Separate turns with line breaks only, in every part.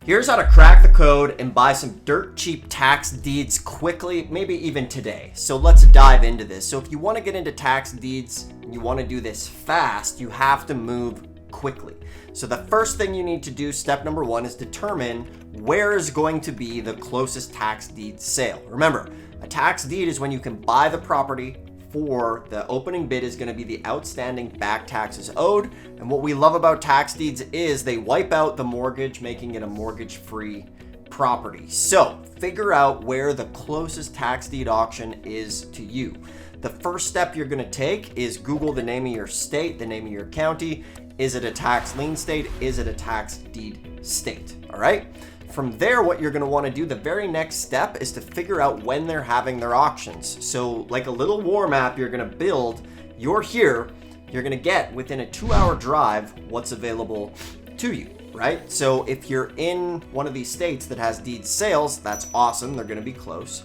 Here's how to crack the code and buy some dirt cheap tax deeds quickly, maybe even today. So let's dive into this. So if you want to get into tax deeds, you want to do this fast, you have to move quickly. So the first thing you need to do, step number one, is determine where is going to be the closest tax deed sale. Remember, a tax deed is when you can buy the property for the opening bid is going to be the outstanding back taxes owed. And what we love about tax deeds is they wipe out the mortgage, making it a mortgage-free property. So figure out where the closest tax deed auction is to you. The first step you're going to take is Google the name of your state, the name of your county. Is it a tax lien state? Is it a tax deed state? All right. From there, what you're going to want to do, the very next step is to figure out when they're having their auctions. So like a little war map you're going to build, you're here, you're going to get within a 2-hour drive what's available to you, right? So if you're in one of these states that has deed sales, that's awesome. They're going to be close.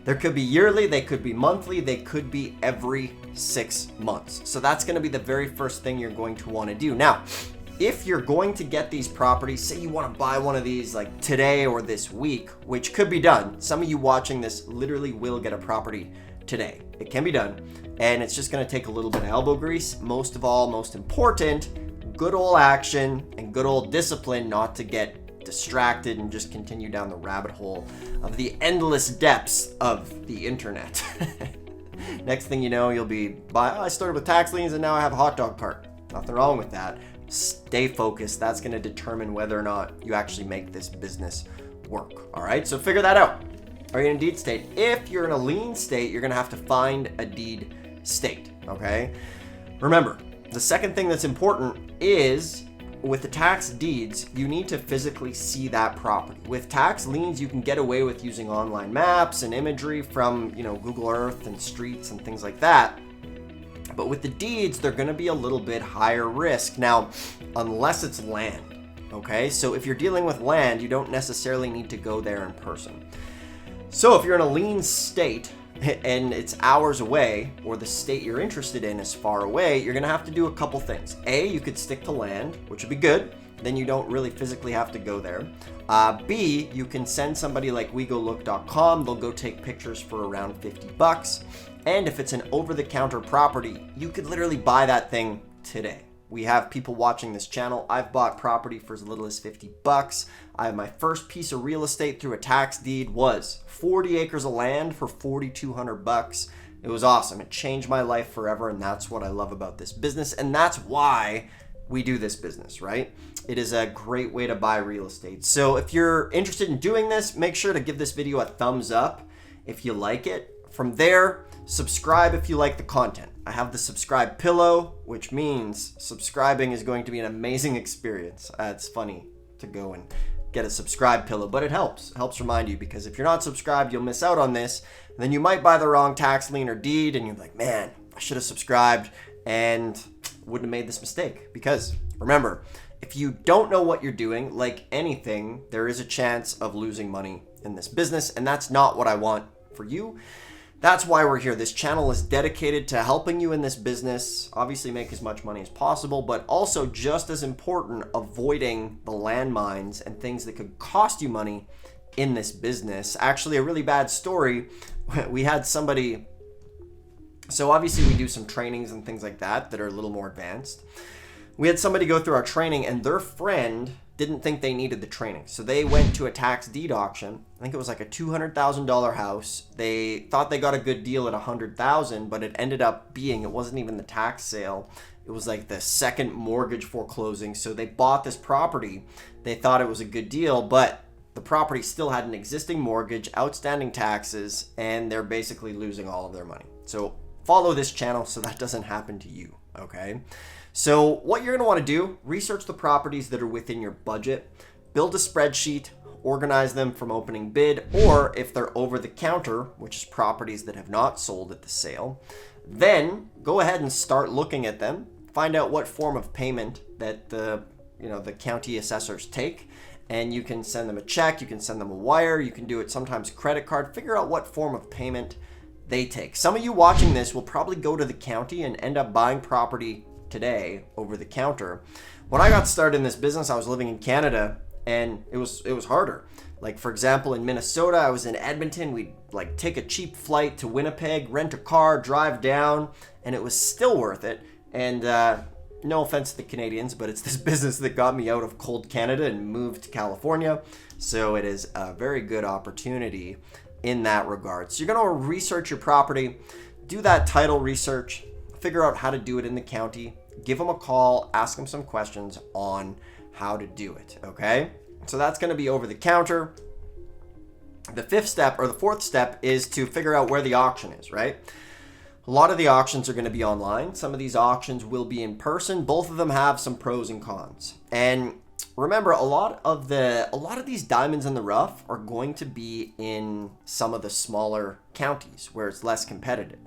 There could be yearly, they could be monthly, they could be every 6 months. So that's going to be the very first thing you're going to want to do. Now, if you're going to get these properties, say you want to buy one of these like today or this week, which could be done. Some of you watching this literally will get a property today. It can be done. And it's just going to take a little bit of elbow grease. Most of all, most important, good old action and good old discipline not to get distracted and just continue down the rabbit hole of the endless depths of the internet. Next thing you know, you'll be I started with tax liens and now I have a hot dog cart. Nothing wrong with that. Stay focused. That's going to determine whether or not you actually make this business work. All right, so figure that out. Are you in a deed state? If you're in a lien state, you're going to have to find a deed state. Okay, remember, the second thing that's important is with the tax deeds, you need to physically see that property. With tax liens, you can get away with using online maps and imagery from Google Earth and streets and things like that. But with the deeds, they're going to be a little bit higher risk. Now, unless it's land, okay? So if you're dealing with land, you don't necessarily need to go there in person. So if you're in a lien state and it's hours away, or the state you're interested in is far away, you're going to have to do a couple things. A, you could stick to land, which would be good. Then you don't really physically have to go there. B, you can send somebody like wegolook.com. They'll go take pictures for around $50. And if it's an over-the-counter property, you could literally buy that thing today. We have people watching this channel. I've bought property for as little as $50. I have my first piece of real estate through a tax deed was 40 acres of land for $4,200. It was awesome. It changed my life forever, and that's what I love about this business, and that's why we do this business, right? It is a great way to buy real estate. So if you're interested in doing this, make sure to give this video a thumbs up if you like it. From there, subscribe if you like the content. I have the subscribe pillow, which means subscribing is going to be an amazing experience. It's funny to go and get a subscribe pillow, but it helps. It helps remind you, because if you're not subscribed, you'll miss out on this. And then you might buy the wrong tax lien or deed, and you're like, man, I should have subscribed and wouldn't have made this mistake. Because remember, if you don't know what you're doing, like anything, there is a chance of losing money in this business, and that's not what I want for you. That's why we're here. This channel is dedicated to helping you in this business, obviously make as much money as possible, but also just as important, avoiding the landmines and things that could cost you money in this business. Actually, a really bad story. We had somebody, so obviously we do some trainings and things like that are a little more advanced. We had somebody go through our training and their friend didn't think they needed the training. So they went to a tax deed auction. I think it was like a $200,000 house. They thought they got a good deal at $100,000, but it ended up being, it wasn't even the tax sale. It was like the second mortgage foreclosing. So they bought this property. They thought it was a good deal, but the property still had an existing mortgage, outstanding taxes, and they're basically losing all of their money. So follow this channel so that doesn't happen to you, okay? So what you're going to want to do, research the properties that are within your budget, build a spreadsheet, organize them from opening bid, or if they're over the counter, which is properties that have not sold at the sale, then go ahead and start looking at them, find out what form of payment that the county assessors take, and you can send them a check, you can send them a wire, you can do it sometimes credit card, figure out what form of payment they take. Some of you watching this will probably go to the county and end up buying property today over the counter. When I got started in this business, I was living in Canada, and it was harder. Like, for example, in Minnesota, I was in Edmonton. We'd like take a cheap flight to Winnipeg, rent a car, drive down, and it was still worth it. And no offense to the Canadians, but it's this business that got me out of cold Canada and moved to California. So it is a very good opportunity in that regard. So you're going to research your property, do that title research, figure out how to do it in the county, give them a call, ask them some questions on how to do it, okay? So that's going to be over the counter. The fourth step is to figure out where the auction is, right? A lot of the auctions are going to be online. Some of these auctions will be in person. Both of them have some pros and cons. And remember, a lot of these diamonds in the rough are going to be in some of the smaller counties where it's less competitive.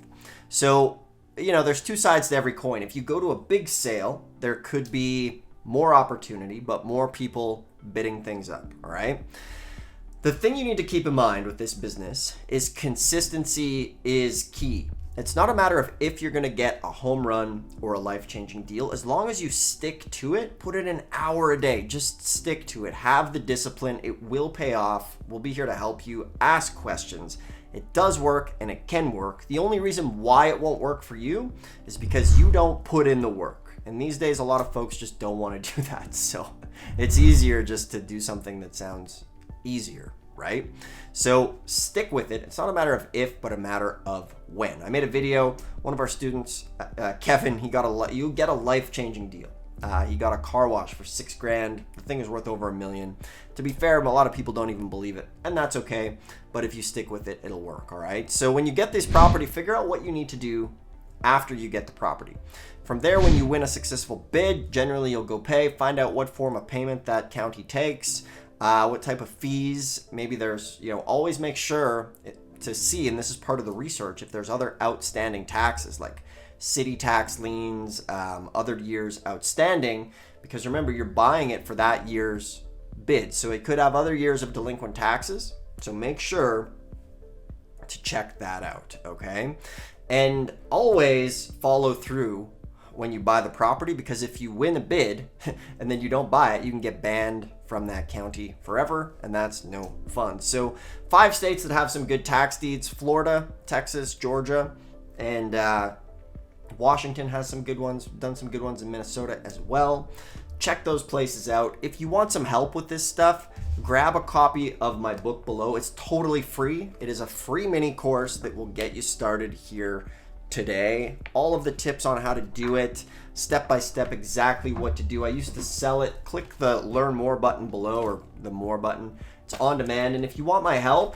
So, there's two sides to every coin. If you go to a big sale, there could be more opportunity, but more people bidding things up, all right? The thing you need to keep in mind with this business is consistency is key. It's not a matter of if you're going to get a home run or a life-changing deal. As long as you stick to it, put in an hour a day. Just stick to it. Have the discipline. It will pay off. We'll be here to help you. Ask questions. It does work and it can work. The only reason why it won't work for you is because you don't put in the work. And these days, a lot of folks just don't want to do that. So it's easier just to do something that sounds easier, right? So stick with it. It's not a matter of if, but a matter of when. I made a video. One of our students, Kevin, you get a life-changing deal. He got a car wash for $6,000. The thing is worth over $1 million. To be fair, a lot of people don't even believe it, and that's okay. But if you stick with it, it'll work. All right. So when you get this property, figure out what you need to do after you get the property. From there, when you win a successful bid, generally you'll go pay. Find out what form of payment that county takes. What type of fees, maybe there's, always make sure to see, and this is part of the research, if there's other outstanding taxes like city tax liens, other years outstanding, because remember, you're buying it for that year's bid. So it could have other years of delinquent taxes. So make sure to check that out, okay? And always follow through when you buy the property, because if you win a bid and then you don't buy it, you can get banned from that county forever, and that's no fun. So 5 states that have some good tax deeds: Florida, Texas, Georgia, and Washington has some good ones, done some good ones in Minnesota as well. Check those places out. If you want some help with this stuff, grab a copy of my book below. It's totally free. It is a free mini course that will get you started here today. All of the tips on how to do it, step by step, exactly what to do. I used to sell it. Click the learn more button below, or the more button. It's on demand. And if you want my help,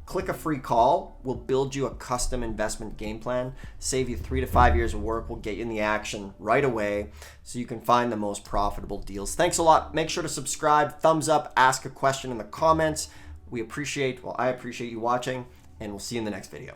click a free call. We'll build you a custom investment game plan, save you 3 to 5 years of work. We'll get you in the action right away so you can find the most profitable deals. Thanks a lot. Make sure to subscribe, thumbs up, ask a question in the comments. I appreciate you watching, and we'll see you in the next video.